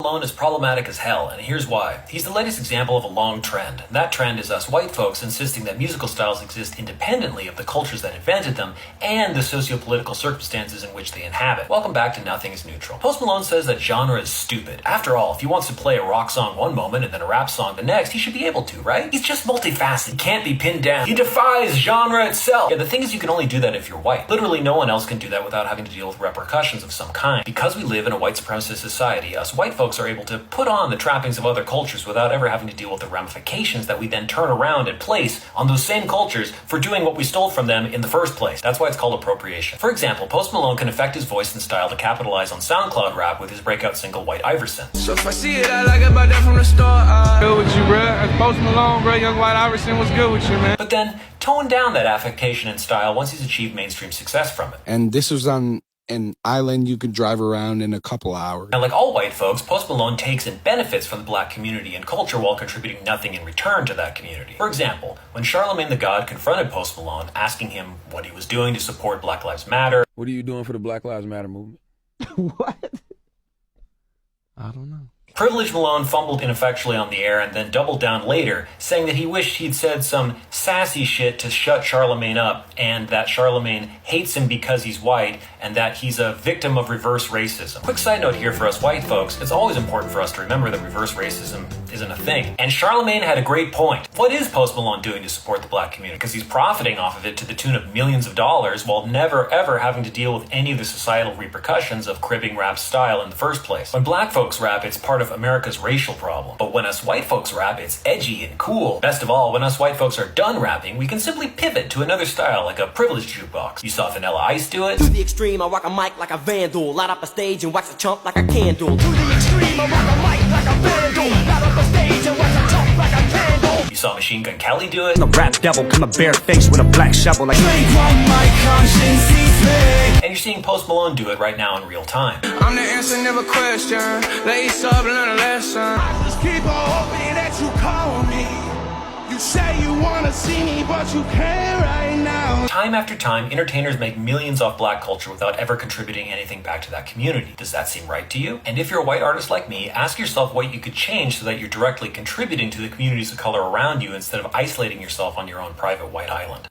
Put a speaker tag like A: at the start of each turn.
A: Malone is problematic as hell, and here's why. He's the latest example of a long trend. That trend is us white folks insisting that musical styles exist independently of the cultures that invented them and the socio-political circumstances in which they inhabit. Welcome back to Nothing is Neutral. Post Malone says that genre is stupid. After all, if he wants to play a rock song one moment and then a rap song the next, he should be able to, right? He's just multifaceted. He can't be pinned down. He defies genre itself. Yeah, the thing is you can only do that if you're white. Literally no one else can do that without having to deal with repercussions of some kind. Because we live in a white supremacist society, us white folks are able to put on the trappings of other cultures without ever having to deal with the ramifications that we then turn around and place on those same cultures for doing what we stole from them in the first place. That's why it's called appropriation. For example, Post Malone can affect his voice and style to capitalize on SoundCloud rap with his breakout single White Iverson.
B: So if I see it, I like it, but that from the start. Good with you, bruh. As Post Malone, bruh, Young White Iverson was good with you, man.
A: But then tone down that affectation and style once he's achieved mainstream success from it.
C: And this was on an island you could drive around in a couple hours.
A: And like all white folks, Post Malone takes and benefits from the black community and culture while contributing nothing in return to that community. For example, when Charlemagne the God confronted Post Malone, asking him what he was doing to support Black Lives Matter.
D: What are you doing for the Black Lives Matter movement?
C: What? I don't know.
A: Privileged Malone fumbled ineffectually on the air and then doubled down later, saying that he wished he'd said some sassy shit to shut Charlemagne up, and that Charlemagne hates him because he's white, and that he's a victim of reverse racism. Quick side note here for us white folks, it's always important for us to remember that reverse racism isn't a thing. And Charlemagne had a great point. What is Post Malone doing to support the black community? Because he's profiting off of it to the tune of millions of dollars while never ever having to deal with any of the societal repercussions of cribbing rap style in the first place. When black folks rap, it's part of America's racial problem. But when us white folks rap, it's edgy and cool. Best of all, when us white folks are done rapping, we can simply pivot to another style, like a privileged jukebox. You saw Vanilla Ice do it.
E: To the extreme, I rock a mic like a vandal. Light up a stage and wax a chump like a candle. To the extreme, I rock a mic like a vandal. Light up a stage and wax a chump like a candle.
A: You saw Machine Gun Kelly do it.
F: The rap devil come a bare face with a black shovel like
B: my conscience eats me.
A: And you're seeing Post Malone do it right now in real time.
B: I'm the answer, never question. Lace up, learn a lesson.
G: I just keep on hoping that you call me. You say you wanna see me, but you can't right now.
A: Time after time, entertainers make millions off black culture without ever contributing anything back to that community. Does that seem right to you? And if you're a white artist like me, ask yourself what you could change so that you're directly contributing to the communities of color around you instead of isolating yourself on your own private white island.